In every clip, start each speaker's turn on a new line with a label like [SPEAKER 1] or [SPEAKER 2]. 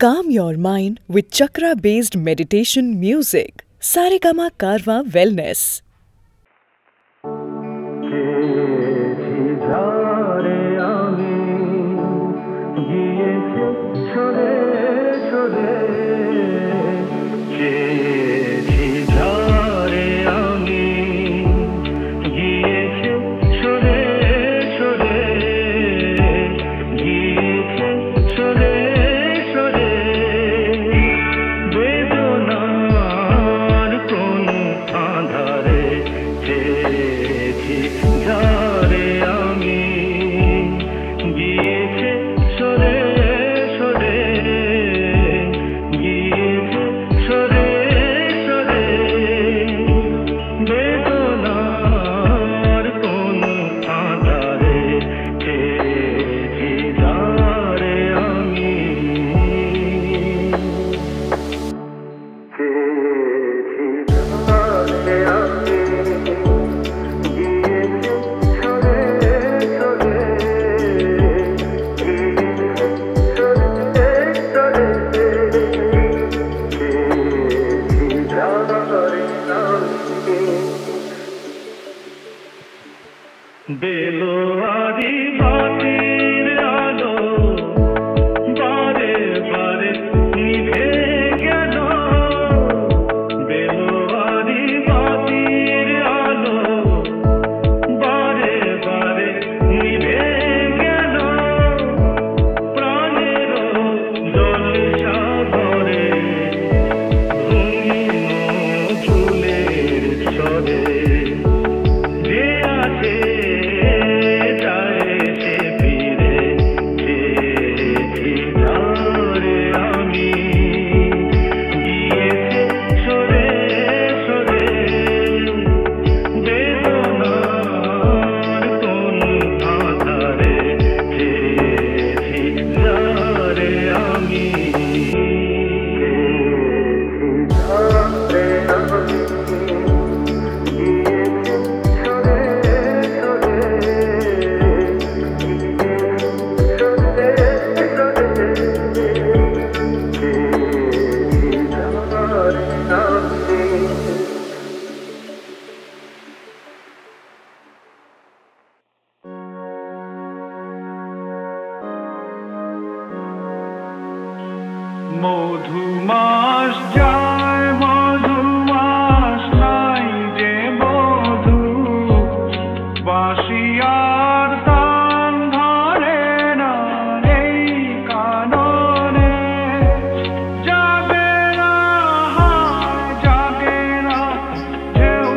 [SPEAKER 1] Calm your mind with chakra-based meditation music. Saregama Karwa Wellness.
[SPEAKER 2] মধুমাস যায় মধুমাস নাই যে মধু বাসিয়ার তান ধরে না এই কাননে জাগে না হায় জাগে না ঢেউ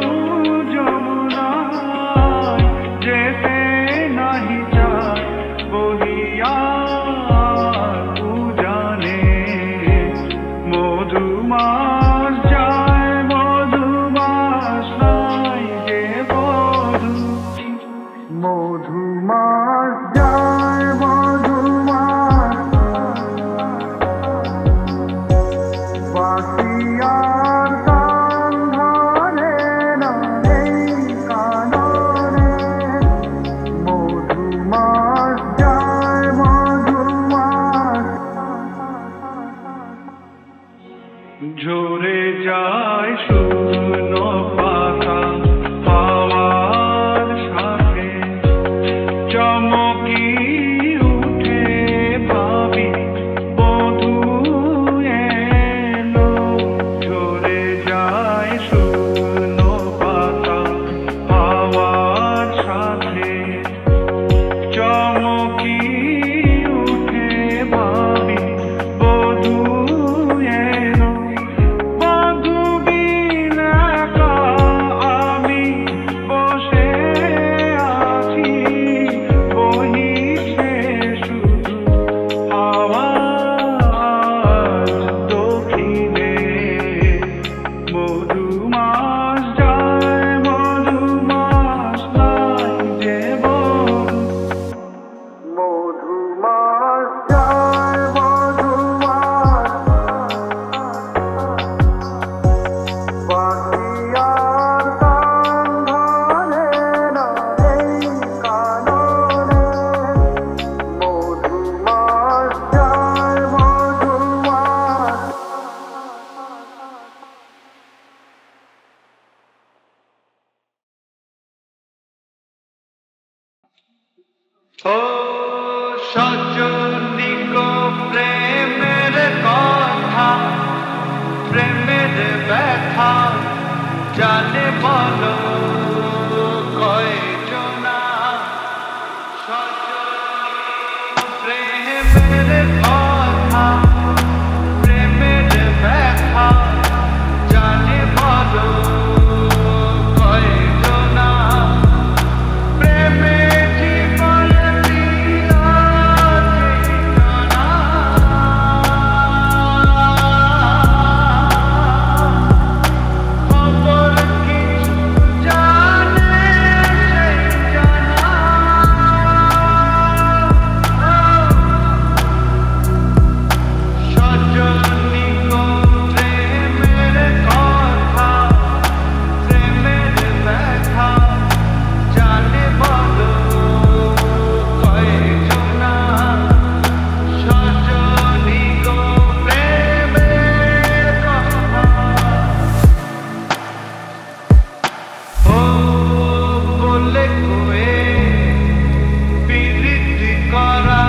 [SPEAKER 2] যমুনায় যেতে নাহি চায় বহিয়া মধুমাস যায় মধুমাস নাই যে মধু মধুমাস যায় মধুমাস বাসিয়ার তান ধরে না এই কাননে মধুমাস যায় মধুমাস ঝরে যায় শুকনো পাতা হাওয়ার সাথে চমকি উঠে ভাবি বধূ এলো ঝরে যায় শুকনো পাতা হাওয়ার সাথে চমকি উঠে ভাবি বধূ এলো জানে বলো কয়জনা প্রেমের কথা প্রেমের ব্যথা জানে বলো কয়জনা প্রেমে জীবন দিল চেতনা খবর কিছু জানে সেই জানা সজনী গো প্রেমের কথা প্রেমের ব্যথা জানে বলো কয়জনা সজনী গো প্রেমের কথা ও বলে কয়ে প্রীতি করা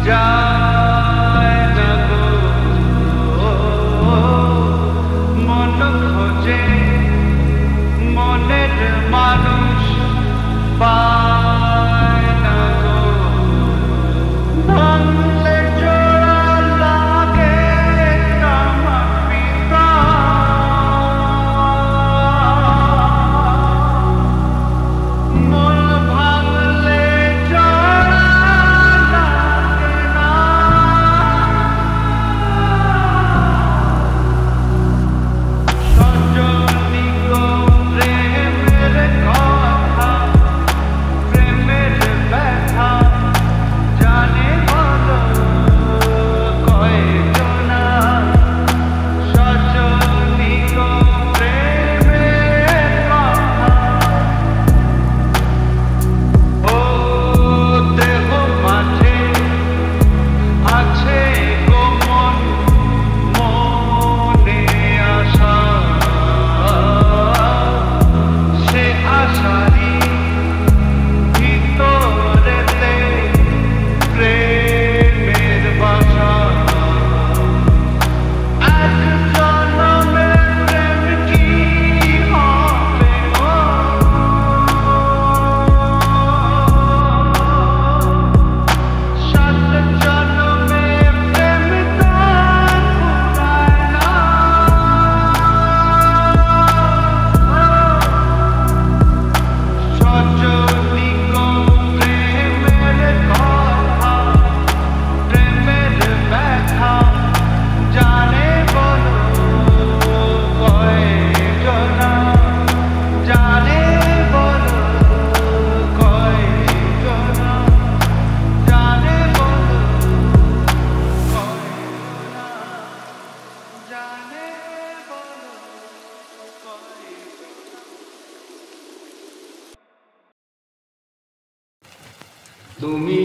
[SPEAKER 2] যায় না গো মন খোঁজে মনের মানুষ পায় না গো ভাঙলে জোড়া লাগে তামা পিতা মন ভাঙলে জোড়া লাগে না সজনী গো প্রেমের কথা প্রেমের ব্যথা জানে বলো কয়জনা সজনী গো প্রেমের কথা ও দেহ মাঝে আছে গো মন মনে আশা সে আশারি ভিতরেতে প্রেমের বাসা এক জনমের প্রেম কি হবে গো সাত জনমে প্রেম তো ফুরায় না সজনী গো প্রেমের কথা প্রেমের ব্যথা জানে বলো কয়জনা জানে বলো কয়জনা জানে বলো কয়জনা জানে বলো কয়জনা তুমি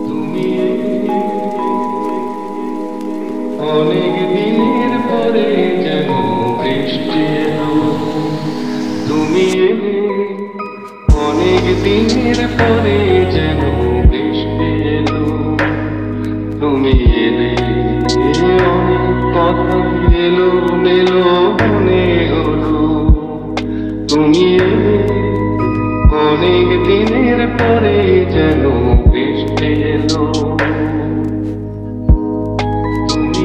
[SPEAKER 2] তুমি অনেক দিনের পরে যেন বৃষ্টি এলো তুমি এলে অনেক দিনের পরে যেন বৃষ্টি এলো তুমি এলে অনেক কথা এলো মেলো মনে হলো তুমি এলে অনেক দিনের পরে যেন বৃষ্টি এলো তুমি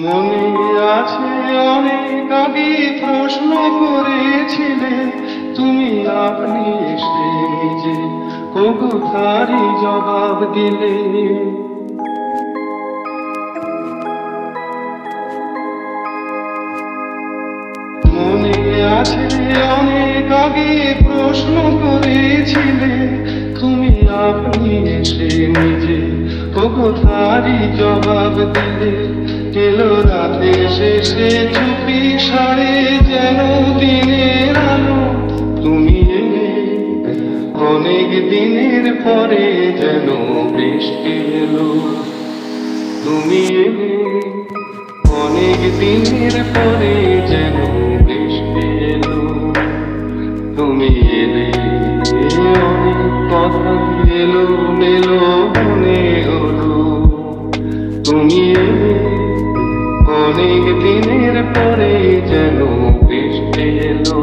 [SPEAKER 2] মনে আছে অনেক আগে প্রশ্ন করেছিলে তুমি আপনি এসে নিজে কবুতারি জবাব দিলে মনে আছে অনেক আগে প্রশ্ন করেছিলে তুমি আপনি এসে নিজে কবুতারি জবাব দিলে এলো রাতে শেষে চুপি সাড়ে যেন দিনের আলো তুমি এলে অনেক দিনের পরে যেন বৃষ্টি এলো তুমি এলে অনেক দিনের পরে যেন বৃষ্টি এলো। তুমি এলে অনেক কথা এলো মেলো মনে হলো। তুমি এলে অনেক দিনের পরে যেন বৃষ্টি এলো।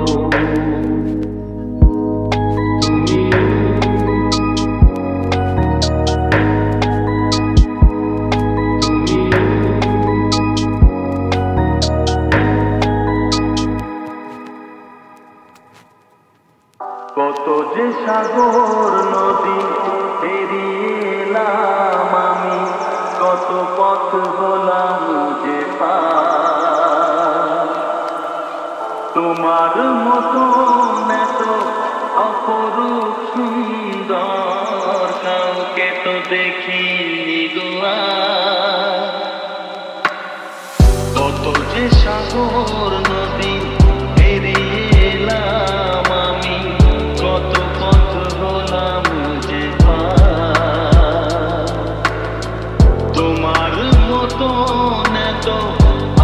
[SPEAKER 2] কত যে সাগর নদী পেরিয়ে এলাম আমি, কত পথ হলাম যে পার। তোমার মতো এত অপরূপ সুন্দর কাউকে তো দেখিনি গো আর। কত যে সাগর নদী পেরিয়ে এলাম আমি, কত পথ হলাম যে পার। তোমার মতো এত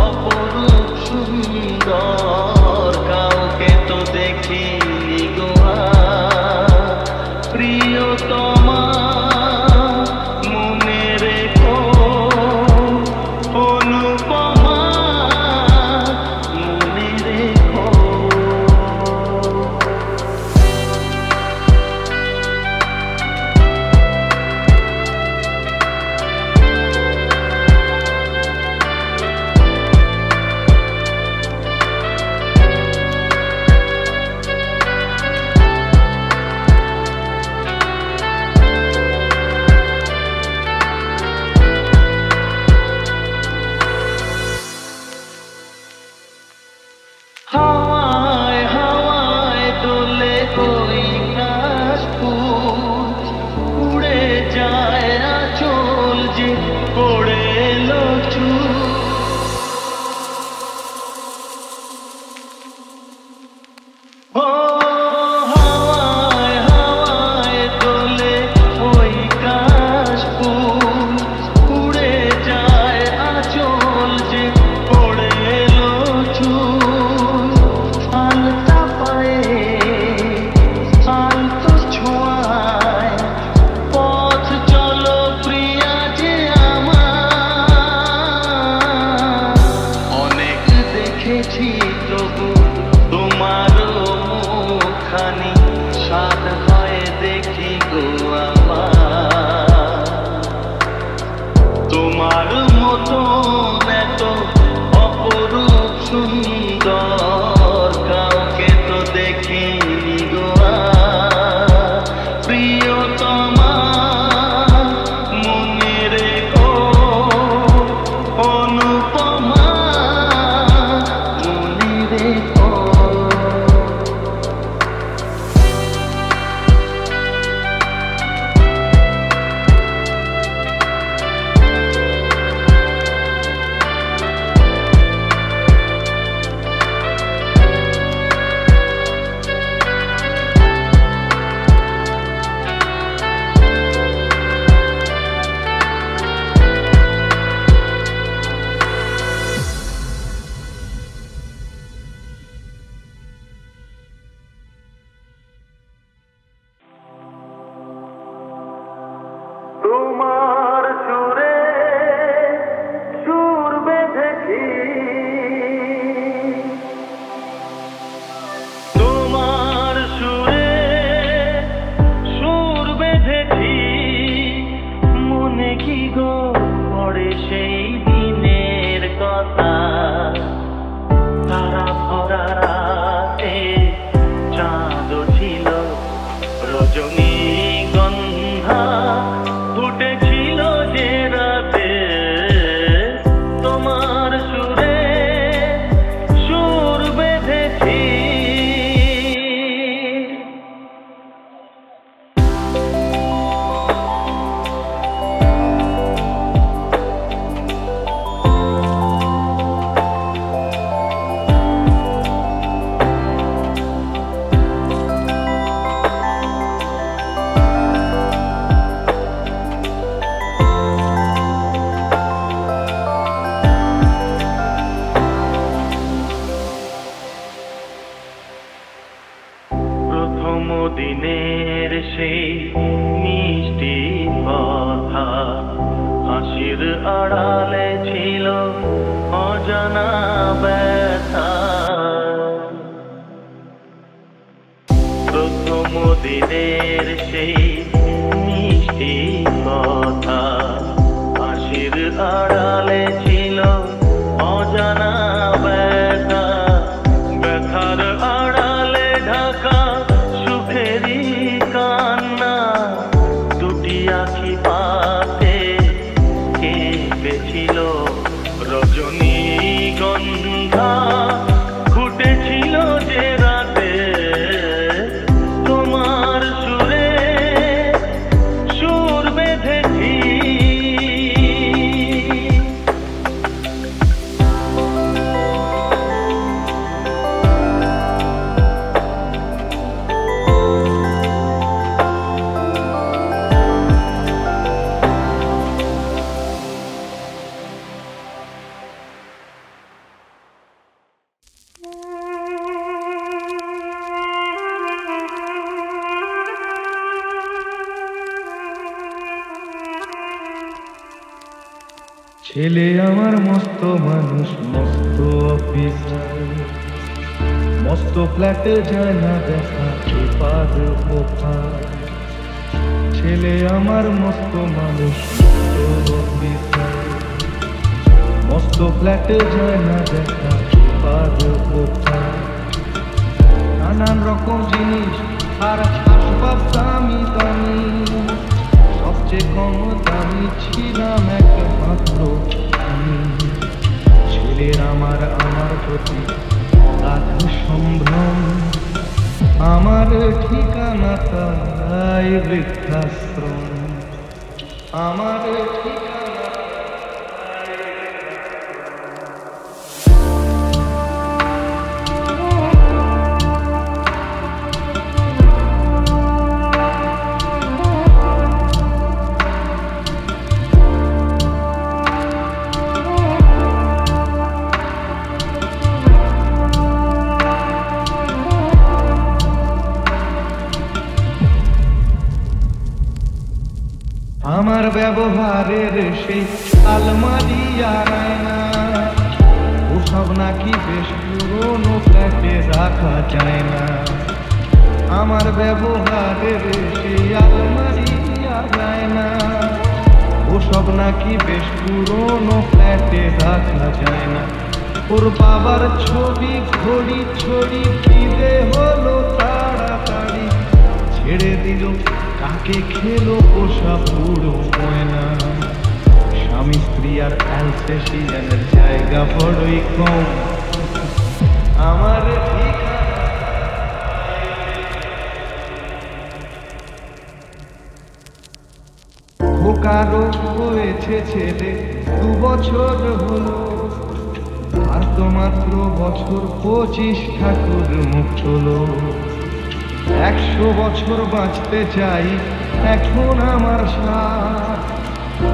[SPEAKER 2] অপরূপ সুন্দর কাউকে তো দেখিনি গো আর। প্রিয়তমা মনে রেখো, অনুপমা মনে রেখো। মিষ্টি কথা, হাসির আড়ালে ছিল অজানা ব্যথা। প্রথম দিনের সেই মিষ্টি কথা, হাসির আড়ালে ছিল অজানা ব্যথা। ব্যথার আড়ালে ঢাকা সুখেরই কান্না, দুটি আখি পাতে কেঁপেছিল রজনীগন্ধা। ফুটেছিল যে রাতে তোমার সুরে সুর বেঁধেছি।
[SPEAKER 3] ছেলে আমার মস্ত মানুষ, মস্ত অফিসার, মস্ত ফ্ল্যাটে যায় না দেখা পেপার ওপার। ছেলে আমার মস্ত মানুষ, মস্ত অফিসার, মস্ত ফ্ল্যাটে যায় না দেখা পেপার ওপার। নানান রকম জিনিস আর আসবাব দামি দামি, সবচেয়ে কম দামি ছিলাম একমাত্র আমি। ছেলের আমার প্রতি আধা সম্ভ্রম, আমার ঠিকানা তাই বৃদ্ধাশ্রম। আমার ঠিকানা আমার ব্যবহারের সেই আলমারি আর আয়না, ওসব নাকি বেশ পুরোনো ফ্ল্যাটে রাখা যায় না। আমার ব্যবহারের সেই আলমারি আর আয়না, ওসব নাকি বেশ পুরোনো ফ্ল্যাটে রাখা যায় না। ওর বাবার ছবি ঘড়ি ছড়ি দিতে হলো তাড়াতাড়ি, ছেড়ে দিল কাকে খেলো পোষা পুরো ময়না। স্বামী স্ত্রী আর অ্যালসেশিয়ানের জায়গা বড়ই কম। আমার খোকারও হয়েছে ছেলে 2 বছর হলো, আর তো মাত্র বছর 25 ঠাকুর মুখ চলো। 100 বছর বাঁচতে চাই এখন আমার সাথ,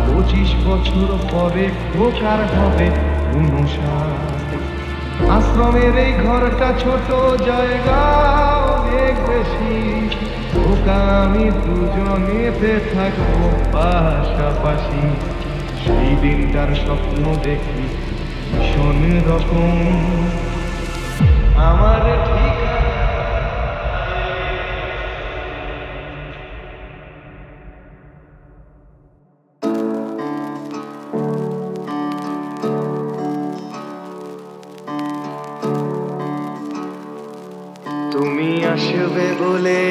[SPEAKER 3] 25 বছর পরে খোকার হবে 59। আশ্রমের এই ঘরটা ছোট, জায়গা অনেক বেশি। খোকা আমি দুজনেতে থাকবো পাশাপাশি। সেই দিনটার স্বপ্ন দেখি ভীষণ রকম। আমার ঠিকানা তুমি আসবে বলে,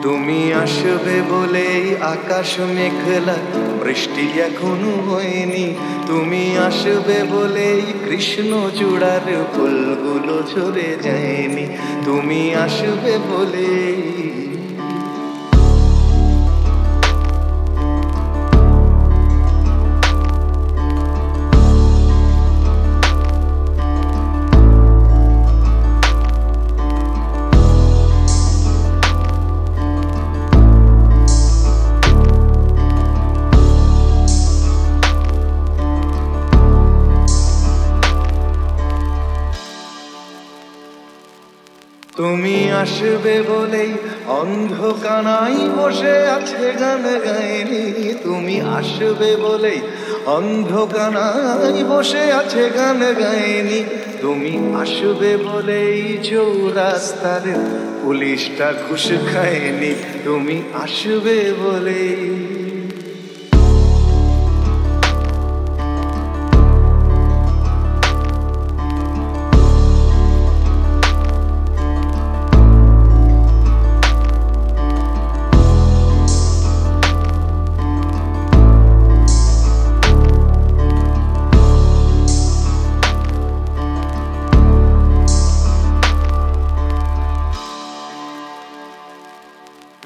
[SPEAKER 3] তুমি আসবে বলেই আকাশ মেঘলা, বৃষ্টি এখনো হয়নি। তুমি আসবে বলেই কৃষ্ণ চূড়ার ফুলগুলো ঝরে যায়নি। তুমি আসবে বলেই তুমি আসবে বলেই অন্ধকানাই বসে আছে গান গায়নি। তুমি আসবে বলেই অন্ধকানাই বসে আছে গান গায়নি। তুমি আসবে বলেই চৌরাস্তার পুলিশটা ঘুষ খায়নি। তুমি আসবে বলেই।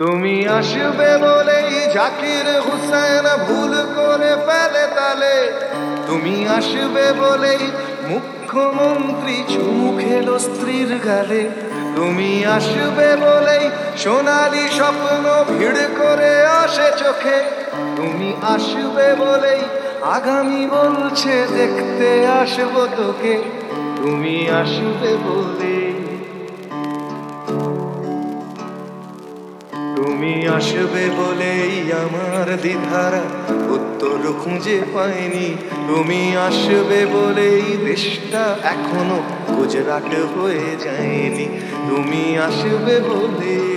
[SPEAKER 3] তুমি আসবে বলেই জাকির হুসেন ভুল করে ফেলে তালে। তুমি আসবে বলেই মুখ্যমন্ত্রী চুমু খেলো স্ত্রীর গালে। তুমি আসবে বলেই সোনালি স্বপ্ন ভিড় করে আসে চোখে। তুমি আসবে বলেই আগামী বলছে দেখতে আসবো তোকে। তুমি আসবে বলেই। তুমি আসবে বলেই আমার দ্বিধারা উত্তর খুঁজে পাইনি। তুমি আসবে বলেই দেশটা এখনো গুজরাট হয়ে যায়নি। তুমি আসবে বলেই।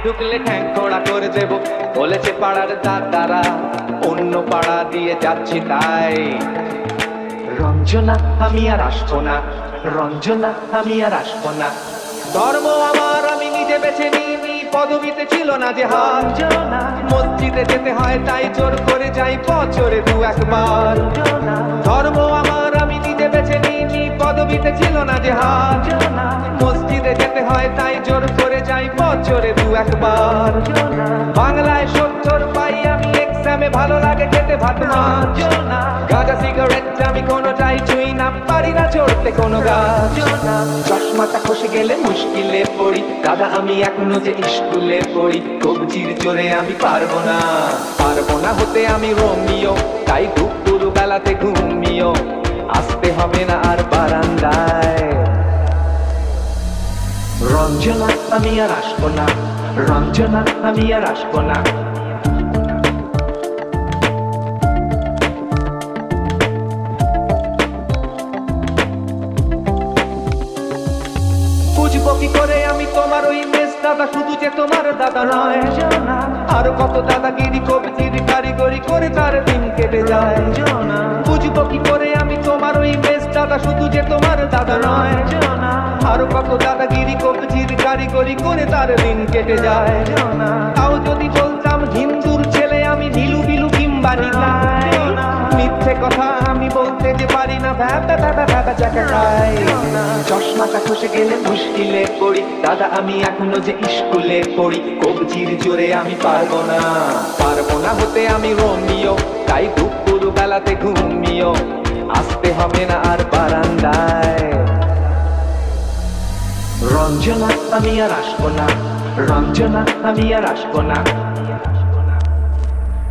[SPEAKER 4] ঢুকলে ঠ্যাং খোড়া করে দেব বলেছে পাড়ার দাদারা। অন্য পাড়া দিয়ে যাচ্ছি তাই। রঞ্জনা আমি আর আসবো না, রঞ্জনা আমি আর আসবো না। ধর্ম আমার আমি নিজে বেছে নিইনি, পদবিতে ছিল না যে হাত। মসজিদে যেতে হয় তাই জোর করে যাই বছরে দু একবার। ধর্ম আমার আমি নিজে বেছে নিইনি, পদবিতে ছিল না যে হাত। মসজিদে যেতে হয় তাই জোর করে যাই বছরে দু একবার। বাংলায় 70 পাই আমি এক্সামে, ভালো লাগে খেতে ভাত মাছ। গাঁজা সিগারেট আমি কোনোটাই ছুঁই না, পারি না চড়তে কোনো গাছ। চশমাটা খসে গেলে মুশকিলে পড়ি, দাদা আমি এখনো যে স্কুলে পড়ি। কবজির জোরে আমি পারবো না, পারবো না হতে আমি রোমিও। তাই দুপুর বেলাতে ঘুমিও, আসতে হবে না আর বারান্দায়। রঞ্জনা আমি আর আসবো না, রঞ্জনা আমি আর আসবো না। বুঝবো কি করে আমি তোমার ওই মেজ দাদা, শুধু যে তোমার দাদা নয়। আর কত দাদাগিরি কবিতির কারিগরি করে তার দিন কেটে যায়। বুঝবো কি করে আমি তোমার ওই মেজ দাদা, শুধু যে তোমার দাদা নয়। আর কত দাদাগিরি কবিতির কারিগরি করে তার দিন কেটে যায়। তাও যদি বলতাম হিন্দুর ছেলে আমি, নীলু বিলু কিংবা নিতাই। মিথ্যে কথা আমি বলতে যে পারি না, ভ্যাপা ভ্যাপা ভ্যাপা চাকা খাই। চশমাটা খসে গেলে মুশকিলে পড়ি, দাদা আমি এখনো যে স্কুলে পড়ি। কবজির জোরে আমি পারবো না, পারবো না হতে আমি রোমিও। তাই দুপুর বেলাতে ঘুমিও, আসতে হবে না আর বারান্দায়। রঞ্জনা আমি আর আসবো না, রঞ্জনা আমি আর আসবো না।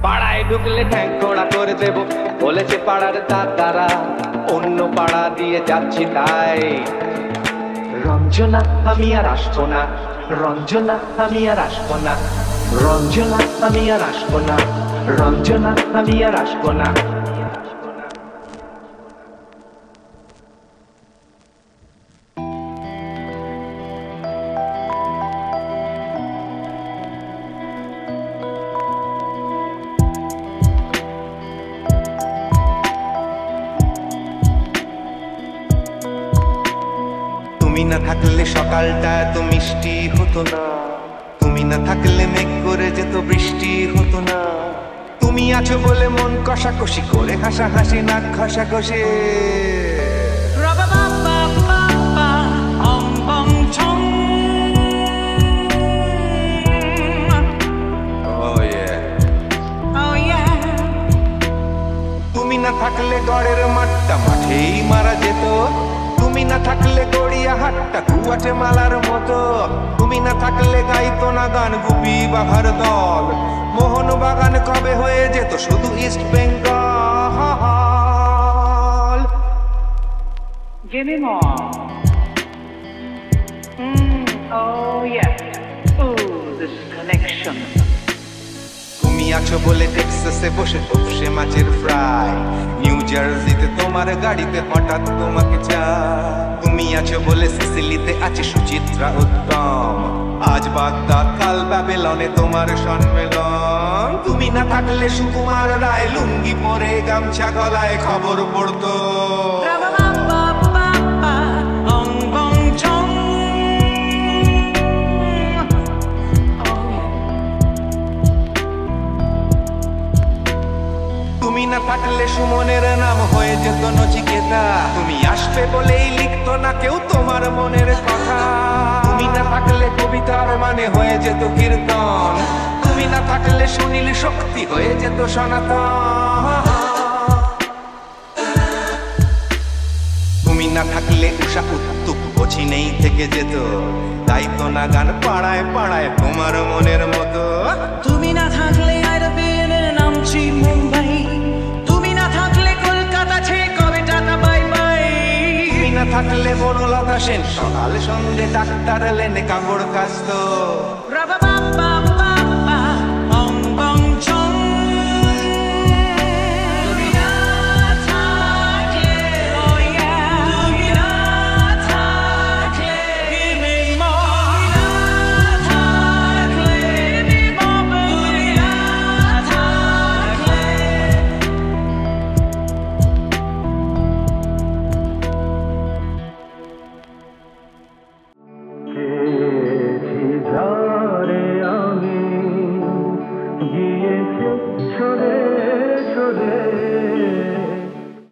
[SPEAKER 4] পাড়ায় ঢুকলে ঠ্যাং খোড়া করে দেব বলেছে পাড়ার দাদারা। অন্য পাড়া দিয়ে যাচ্ছি তাই। রঞ্জনা আমি আর আসবো না, রঞ্জনা আমি আর আসবো না। রঞ্জনা আমি আর আসবো না, রঞ্জনা আমি আর আসবো না।
[SPEAKER 3] তুমি না থাকলে সকালটা এত মিষ্টি হতো না, তুমি না থাকলে মেঘ করে যেত বৃষ্টি হতো না। তুমি আছো বলে মন কষাকষি করে হাসাহাসি নাক ঘষাঘষি। তুমি না থাকলে গড়ের মাঠটা মাঠেই মারা যেত, তুমি না থাকলে গড়িয়া হাটটা কুয়াটে মালার মতো। তুমি না থাকলে গাইতো না গান গুপি বাঘার দল, মোহন বাগান কবে হয়ে যেত শুধু east Bengal.
[SPEAKER 5] Give me more. Oh yeah. Ooh, this connection.
[SPEAKER 3] তুমি আছো বলে টেক্সাসে বসে তপসে মাছের ফ্রাই, নিউ জার্সিতে তোমার গাড়িতে হঠাৎ তোমাকে চাই। তুমি আছো বলে সিসিলিতে আছে সুচিত্রা উত্তম, আজ বাগদাদ কাল ব্যাবিলনে তোমার সম্মেলন। তুমি না থাকলে সুকুমার রায় লুঙ্গি পরে গামছা গলায় খবর পড়তো। তুমি না থাকলে সুমনের নাম হয়ে যেত নচিকেতা, তুমি আসবে বলেই লিখতো না কেউ তোমার মনের কথা। তুমি না থাকলে কবিতার মানে হয়ে যেত কীর্তন, তুমি না থাকলে সুনীল শক্তি হয়ে যেত সনাতন। তুমি না থাকলে উষা উত্তুপ নেই থেকে যেত, গাইতো না গান পাড়ায় পাড়ায় তোমার মনের মতো।
[SPEAKER 5] তুমি না থাকলে আইরবিএনের নামছি মুম্বাই, তুমি না থাকলে কলকাতা ছেড়ে কবে টাটা বাই বাই।
[SPEAKER 3] তুমি না থাকলে বনলতা সেন সকাল সন্ধে ডাক্তার লেনে কাপড় কাচতো।